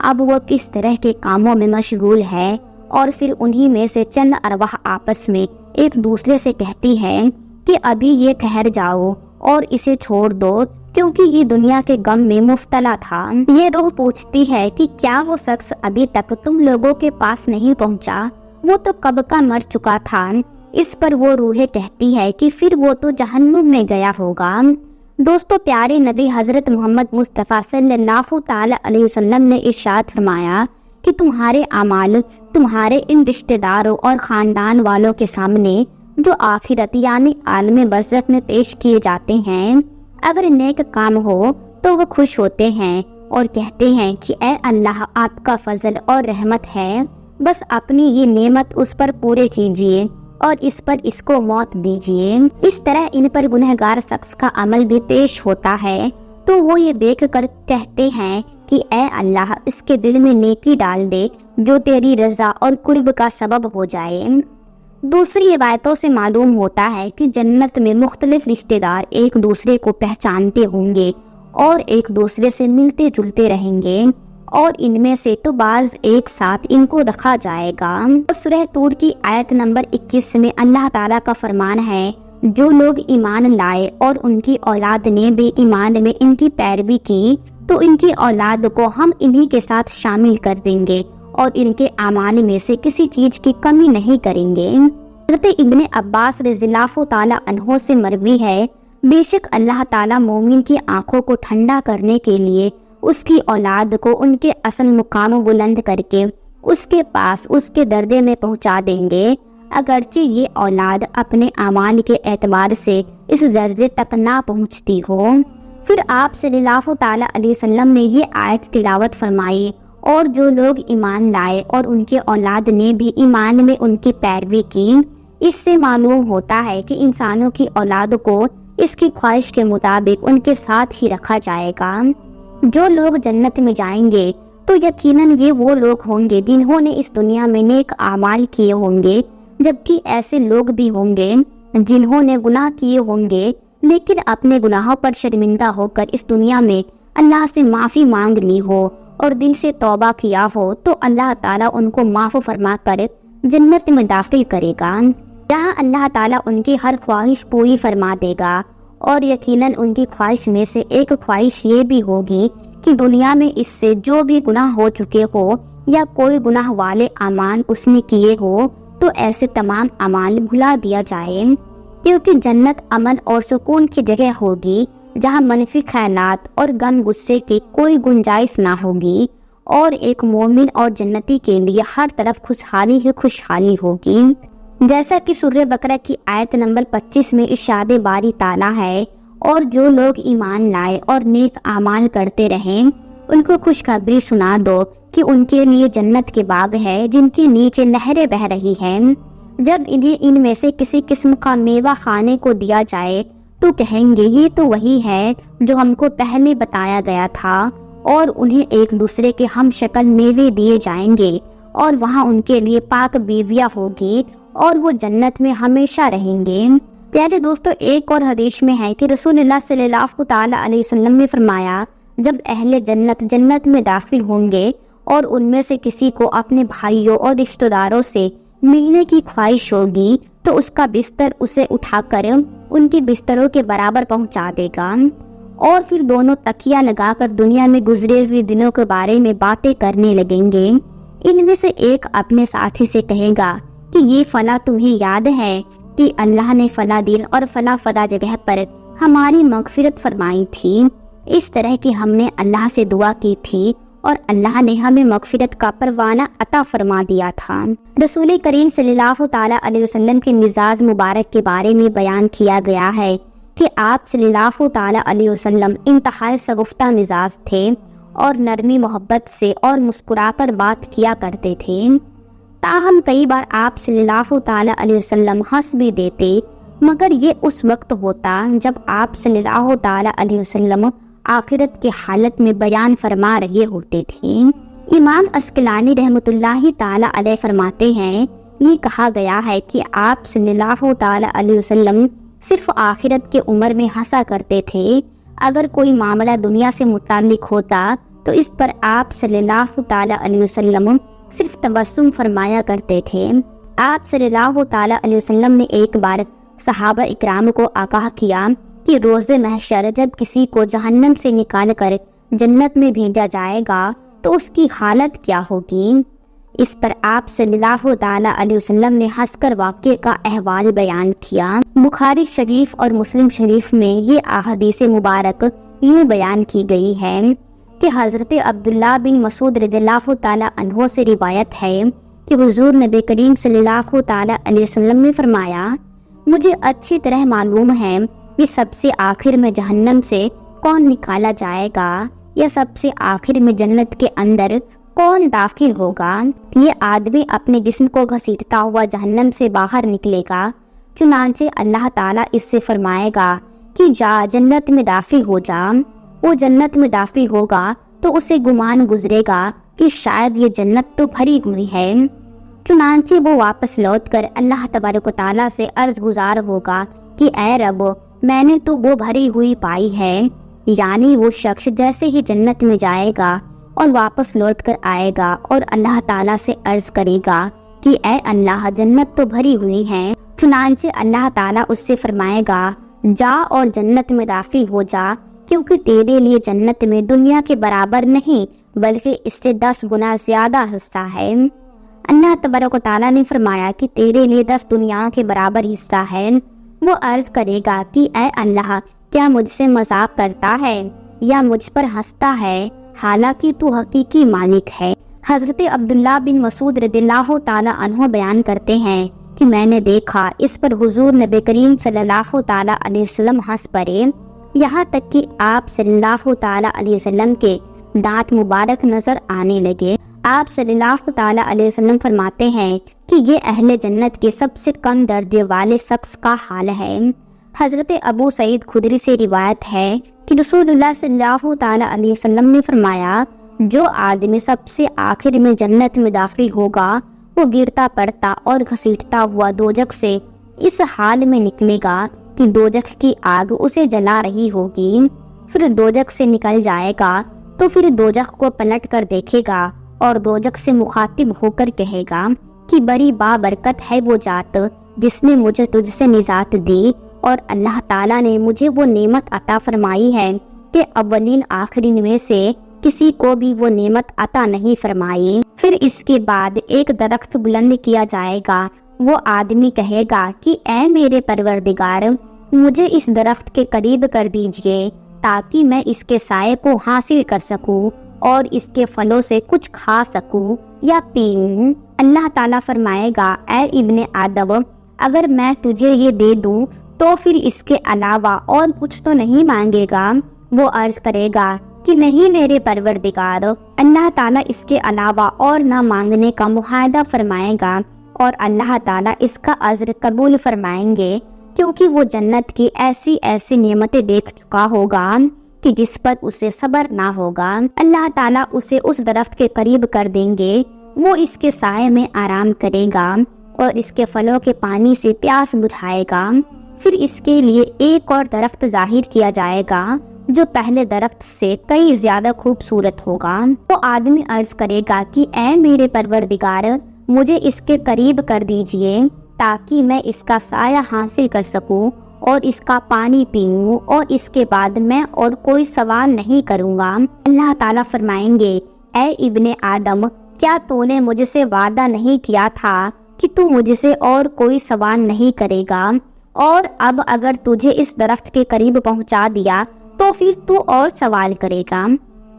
اب وہ کس طرح کے کاموں میں مشغول ہے، اور پھر انہی میں سے چند ارواح آپس میں ایک دوسرے سے کہتی ہے کہ ابھی یہ ٹھہر جاؤ اور اسے چھوڑ دو کیونکہ یہ دنیا کے غم میں مبتلا تھا۔ یہ روح پوچھتی ہے کہ کیا وہ شخص ابھی تک تم لوگوں کے پاس نہیں پہنچا؟ وہ تو کب کا مر چکا تھا۔ اس پر وہ روح کہتی ہے کہ پھر وہ تو جہنم میں گیا ہوگا۔ دوستو، پیارے نبی حضرت محمد مصطفیٰ صلی اللہ تعالی علیہ وسلم نے ارشاد فرمایا کہ تمہارے اعمال تمہارے ان رشتہ داروں اور خاندان والوں کے سامنے جو آخرت یعنی عالم برزخ میں پیش کیے جاتے ہیں، اگر نیک کام ہو تو وہ خوش ہوتے ہیں اور کہتے ہیں کہ اے اللہ، آپ کا فضل اور رحمت ہے، بس اپنی یہ نعمت اس پر پورے کیجئے اور اس پر اس کو موت دیجئے۔ اس طرح ان پر گنہگار شخص کا عمل بھی پیش ہوتا ہے تو وہ یہ دیکھ کر کہتے ہیں کہ اے اللہ، اس کے دل میں نیکی ڈال دے جو تیری رضا اور قرب کا سبب ہو جائے۔ دوسری روایتوں سے معلوم ہوتا ہے کہ جنت میں مختلف رشتہ دار ایک دوسرے کو پہچانتے ہوں گے اور ایک دوسرے سے ملتے جلتے رہیں گے، اور ان میں سے تو بعض ایک ساتھ ان کو رکھا جائے گا۔ اور سورہ طور کی آیت نمبر 21 میں اللہ تعالیٰ کا فرمان ہے، جو لوگ ایمان لائے اور ان کی اولاد نے بھی ایمان میں ان کی پیروی کی تو ان کی اولاد کو ہم انہی کے ساتھ شامل کر دیں گے اور ان کے اعمال میں سے کسی چیز کی کمی نہیں کریں گے۔ حضرت ابن عباس رضی اللہ تعالیٰ عنہ سے مروی ہے، بے شک اللہ تعالیٰ مومن کی آنکھوں کو ٹھنڈا کرنے کے لیے اس کی اولاد کو ان کے اصل مقام بلند کر کے اس کے پاس اس کے درجے میں پہنچا دیں گے، اگرچہ یہ اولاد اپنے اعمال کے اعتبار سے اس درجے تک نہ پہنچتی ہو۔ پھر آپ صلی اللہ تعالیٰ علیہ وسلم نے یہ آیت تلاوت فرمائی، اور جو لوگ ایمان لائے اور ان کے اولاد نے بھی ایمان میں ان کی پیروی کی۔ اس سے معلوم ہوتا ہے کہ انسانوں کی اولاد کو اس کی خواہش کے مطابق ان کے ساتھ ہی رکھا جائے گا۔ جو لوگ جنت میں جائیں گے تو یقیناً یہ وہ لوگ ہوں گے جنہوں نے اس دنیا میں نیک اعمال کیے ہوں گے، جبکہ ایسے لوگ بھی ہوں گے جنہوں نے گناہ کیے ہوں گے لیکن اپنے گناہوں پر شرمندہ ہو کر اس دنیا میں اللہ سے معافی مانگ لی ہو اور دل سے توبہ کیا ہو، تو اللہ تعالیٰ ان کو معاف فرما کر جنت میں داخل کرے گا، جہاں اللہ تعالیٰ ان کی ہر خواہش پوری فرما دے گا۔ اور یقیناً ان کی خواہش میں سے ایک خواہش یہ بھی ہوگی کہ دنیا میں اس سے جو بھی گناہ ہو چکے ہو یا کوئی گناہ والے اعمال اس نے کیے ہو تو ایسے تمام اعمال بھلا دیا جائے، کیونکہ جنت امن اور سکون کی جگہ ہوگی جہاں منفی خیالات اور غم غصے کی کوئی گنجائش نہ ہوگی، اور ایک مومن اور جنتی کے لیے ہر طرف خوشحالی ہی خوشحالی ہوگی۔ جیسا کہ سورہ بقرہ کی آیت نمبر 25 میں ارشاد باری تعالیٰ ہے، اور جو لوگ ایمان لائے اور نیک اعمال کرتے رہیں ان کو خوشخبری سنا دو کہ ان کے لیے جنت کے باغ ہے جن کے نیچے نہریں بہہ رہی ہیں۔ جب انہیں ان میں سے کسی قسم کا میوہ کھانے کو دیا جائے تو کہیں گے یہ تو وہی ہے جو ہم کو پہلے بتایا گیا تھا، اور انہیں ایک دوسرے کے ہم شکل میوے دیے جائیں گے، اور وہاں ان کے لیے پاک بیویاں ہوگی اور وہ جنت میں ہمیشہ رہیں گے۔ پیارے دوستو، ایک اور حدیث میں ہے کہ رسول اللہ صلی اللہ تعالی علیہ وسلم نے فرمایا، جب اہل جنت جنت میں داخل ہوں گے اور ان میں سے کسی کو اپنے بھائیوں اور رشتہ داروں سے ملنے کی خواہش ہوگی تو اس کا بستر اسے اٹھا کر ان کے بستروں کے برابر پہنچا دے گا، اور پھر دونوں تکیہ لگا کر دنیا میں گزرے ہوئے دنوں کے بارے میں باتیں کرنے لگیں گے۔ ان میں سے ایک اپنے ساتھی سے کہے گا کہ یہ فلاں تمہیں یاد ہے کہ اللہ نے فلاں دن اور فلاں جگہ پر ہماری مغفرت فرمائی تھی، اس طرح کی ہم نے اللہ سے دعا کی تھی اور اللہ نے ہمیں مغفرت کا پروانہ عطا فرما دیا تھا۔ رسول کریم صلی اللہ تعالی علیہ وسلم کے مزاج مبارک کے بارے میں بیان کیا گیا ہے کہ آپ صلی اللہ تعالی علیہ وسلم انتہائی شگفتہ مزاج تھے اور نرمی محبت سے اور مسکرا کر بات کیا کرتے تھے، تاہم کئی بار آپ صلی اللہ تعالی علیہ وسلم ہنس بھی دیتے، مگر یہ اس وقت ہوتا جب آپ صلی اللہ تعالی علیہ وسلم آخرت کی حالت میں بیان فرما رہے ہوتے تھے۔ امام عسقلانی رحمۃ اللہ تعالی علیہ فرماتے ہیں، یہ کہا گیا ہے کہ آپ صلی اللہ تعالی علیہ وسلم صرف آخرت کے عمر میں ہنسا کرتے تھے، اگر کوئی معاملہ دنیا سے متعلق ہوتا تو اس پر آپ صلی اللہ تعالی علیہ وسلم صرف تبسم فرمایا کرتے تھے۔ آپ صلی اللہ تعالی علیہ وسلم نے ایک بار صحابہ اکرام کو آگاہ کیا کہ روز محشر جب کسی کو جہنم سے نکال کر جنت میں بھیجا جائے گا تو اس کی حالت کیا ہوگی۔ اس پر آپ صلی اللہ تعالی علیہ وسلم نے ہنس کر واقعے کا احوال بیان کیا۔ بخاری شریف اور مسلم شریف میں یہ احادیث مبارک یوں بیان کی گئی ہے کہ حضرت عبداللہ بن مسعود رضی اللہ تعالی عنہ سے روایت ہے کہ حضور نبی کریم صلی اللہ تعالی علیہ وسلم نے فرمایا، مجھے اچھی طرح معلوم ہے کہ سب سے آخر میں جہنم سے کون نکالا جائے گا یا سب سے آخر میں جنت کے اندر کون داخل ہوگا۔ یہ آدمی اپنے جسم کو گھسیٹتا ہوا جہنم سے باہر نکلے گا، چنانچہ اللہ تعالیٰ اس سے فرمائے گا کہ جا جنت میں داخل ہو جا۔ وہ جنت میں داخل ہوگا تو اسے گمان گزرے گا کہ شاید یہ جنت تو بھری ہوئی ہے، چنانچہ وہ واپس لوٹ کر اللہ تبارک و تعالیٰ سے عرض گزار ہوگا کہ اے رب، میں نے تو وہ بھری ہوئی پائی ہے۔ یعنی وہ شخص جیسے ہی جنت میں جائے گا اور واپس لوٹ کر آئے گا اور اللہ تعالیٰ سے عرض کرے گا کہ اے اللہ، جنت تو بھری ہوئی ہے، چنانچہ اللہ تعالیٰ اس سے فرمائے گا جا اور جنت میں داخل ہو جا، کیونکہ تیرے لیے جنت میں دنیا کے برابر نہیں بلکہ اس سے 10 گنا زیادہ حصہ ہے۔ اللہ تبارک و تعالیٰ نے فرمایا کہ تیرے لیے 10 دنیا کے برابر حصہ ہے۔ وہ عرض کرے گا کہ اے اللہ، کیا مجھ سے مذاق کرتا ہے یا مجھ پر ہنستا ہے، حالانکہ تو حقیقی مالک ہے۔ حضرت عبداللہ بن مسعود رضی اللہ تعالی عنہ بیان کرتے ہیں کہ میں نے دیکھا، اس پر حضور نبی کریم صلی اللہ تعالی علیہ وسلم ہنس پڑے، یہاں تک کہ آپ صلی اللہ تعالی علیہ وسلم کے دانت مبارک نظر آنے لگے۔ آپ صلی اللہ تعالی علیہ وسلم فرماتے ہیں کہ یہ اہل جنت کے سب سے کم درجے والے شخص کا حال ہے۔ حضرت ابو سعید خدری سے روایت ہے کہ رسول اللہ صلی اللہ تعالی علیہ وسلم نے فرمایا، جو آدمی سب سے آخر میں جنت میں داخل ہوگا وہ گرتا پڑتا اور گھسیٹتا ہوا دوزخ سے اس حال میں نکلے گا کہ دوزخ کی آگ اسے جلا رہی ہوگی۔ پھر دوزخ سے نکل جائے گا تو پھر دوزخ کو پلٹ کر دیکھے گا اور دوزخ سے مخاطب ہو کر کہے گا کہ بڑی بابرکت ہے وہ ذات جس نے مجھے تجھ سے نجات دی، اور اللہ تعالیٰ نے مجھے وہ نعمت عطا فرمائی ہے کہ اولین آخرین میں سے کسی کو بھی وہ نعمت عطا نہیں فرمائی۔ پھر اس کے بعد ایک درخت بلند کیا جائے گا، وہ آدمی کہے گا کہ اے میرے پروردگار، مجھے اس درخت کے قریب کر دیجئے تاکہ میں اس کے سائے کو حاصل کر سکوں اور اس کے پھلوں سے کچھ کھا سکوں یا پیوں۔ اللہ تعالیٰ فرمائے گا، اے ابن آدم، اگر میں تجھے یہ دے دوں تو پھر اس کے علاوہ اور کچھ تو نہیں مانگے گا؟ وہ عرض کرے گا کہ نہیں میرے پروردگار۔ اللہ تعالیٰ اس کے علاوہ اور نہ مانگنے کا معاہدہ فرمائے گا اور اللہ تعالیٰ اس کا اجر قبول فرمائیں گے، کیونکہ وہ جنت کی ایسی ایسی نعمتیں دیکھ چکا ہوگا کہ جس پر اسے صبر نہ ہوگا۔ اللہ تعالیٰ اسے اس درخت کے قریب کر دیں گے، وہ اس کے سائے میں آرام کرے گا اور اس کے پھلوں کے پانی سے پیاس بجھائے گا۔ پھر اس کے لیے ایک اور درخت ظاہر کیا جائے گا جو پہلے درخت سے کئی زیادہ خوبصورت ہوگا۔ وہ آدمی عرض کرے گا کہ اے میرے پروردگار، مجھے اس کے قریب کر دیجئے تاکہ میں اس کا سایہ حاصل کر سکوں اور اس کا پانی پیوں، اور اس کے بعد میں اور کوئی سوال نہیں کروں گا۔ اللہ تعالیٰ فرمائیں گے، اے ابن آدم، کیا تو نے مجھ سے وعدہ نہیں کیا تھا کہ تو مجھ سے اور کوئی سوال نہیں کرے گا؟ اور اب اگر تجھے اس درخت کے قریب پہنچا دیا تو پھر تو اور سوال کرے گا۔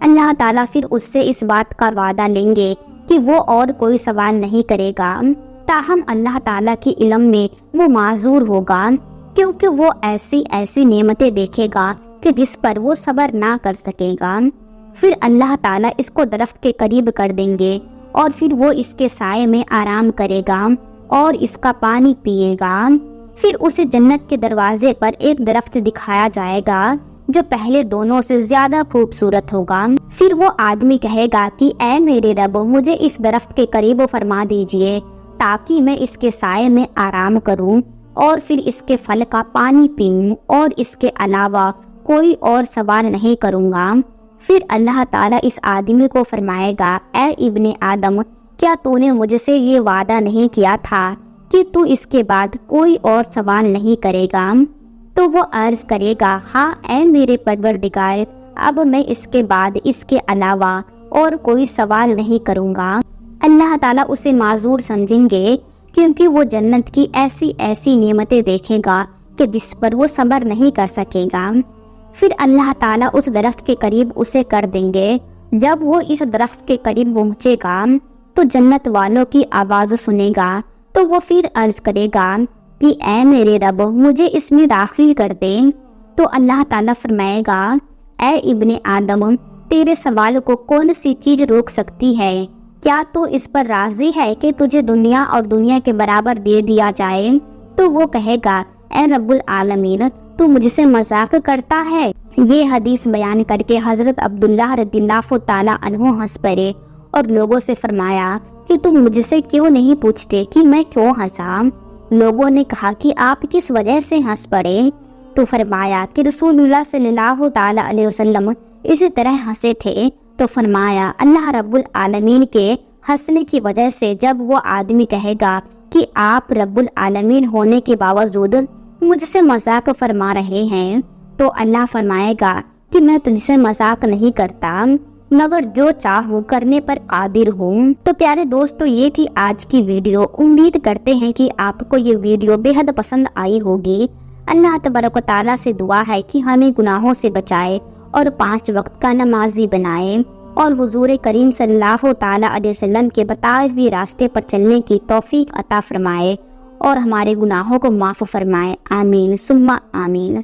اللہ تعالیٰ پھر اس سے اس بات کا وعدہ لیں گے کہ وہ اور کوئی سوال نہیں کرے گا، تاہم اللہ تعالیٰ کے علم میں وہ معذور ہوگا، کیونکہ وہ ایسی ایسی نعمتیں دیکھے گا کہ جس پر وہ صبر نہ کر سکے گا۔ پھر اللہ تعالیٰ اس کو درخت کے قریب کر دیں گے اور پھر وہ اس کے سائے میں آرام کرے گا اور اس کا پانی پیے گا۔ پھر اسے جنت کے دروازے پر ایک درخت دکھایا جائے گا جو پہلے دونوں سے زیادہ خوبصورت ہوگا۔ پھر وہ آدمی کہے گا کہ اے میرے رب، مجھے اس درخت کے قریب فرما دیجئے تاکہ میں اس کے سائے میں آرام کروں اور پھر اس کے پھل کا پانی پیوں اور اس کے علاوہ کوئی اور سوال نہیں کروں گا۔ پھر اللہ تعالیٰ اس آدمی کو فرمائے گا، اے ابن آدم، کیا تو نے مجھ سے یہ وعدہ نہیں کیا تھا کہ تو اس کے بعد کوئی اور سوال نہیں کرے گا؟ تو وہ عرض کرے گا، ہاں اے میرے پروردگار، اب میں اس کے بعد اس کے علاوہ اور کوئی سوال نہیں کروں گا۔ اللہ تعالیٰ اسے معذور سمجھیں گے کیونکہ وہ جنت کی ایسی ایسی نعمتیں دیکھے گا کہ جس پر وہ صبر نہیں کر سکے گا۔ پھر اللہ تعالیٰ اس درخت کے قریب اسے کر دیں گے۔ جب وہ اس درخت کے قریب پہنچے گا تو جنت والوں کی آواز سنے گا، تو وہ پھر عرض کرے گا کہ اے میرے رب، مجھے اس میں داخل کر دے۔ تو اللہ تعالیٰ فرمائے گا، اے ابن آدم، تیرے سوال کو کون سی چیز روک سکتی ہے؟ کیا تو اس پر راضی ہے کہ تجھے دنیا اور دنیا کے برابر دے دیا جائے؟ تو وہ کہے گا، اے رب العالمین، تو مجھ سے مذاق کرتا ہے؟ یہ حدیث بیان کر کے حضرت عبداللہ رضی اللہ تعالیٰ عنہ ہنس پڑے اور لوگوں سے فرمایا کہ تم مجھ سے کیوں نہیں پوچھتے کہ میں کیوں ہنسا؟ لوگوں نے کہا کہ آپ کس وجہ سے ہنس پڑے؟ تو فرمایا کہ رسول اللہ صلی اللہ تعالیٰ علیہ وسلم اسی طرح ہنسے تھے۔ تو فرمایا، اللہ رب العالمین کے ہنسنے کی وجہ سے جب وہ آدمی کہے گا کہ آپ رب العالمین ہونے کے باوجود مجھ سے مذاق فرما رہے ہیں، تو اللہ فرمائے گا کہ میں تجھ سے مذاق نہیں کرتا، مگر جو چاہوں کرنے پر قادر ہوں۔ تو پیارے دوستو، یہ تھی آج کی ویڈیو۔ امید کرتے ہیں کہ آپ کو یہ ویڈیو بے حد پسند آئی ہوگی۔ اللہ تبارک و تعالیٰ سے دعا ہے کہ ہمیں گناہوں سے بچائے اور 5 وقت کا نمازی بنائے، اور حضور کریم صلی اللہ تعالیٰ علیہ وسلم کے بتائے ہوئے راستے پر چلنے کی توفیق عطا فرمائے اور ہمارے گناہوں کو معاف فرمائے۔ آمین ثم آمین۔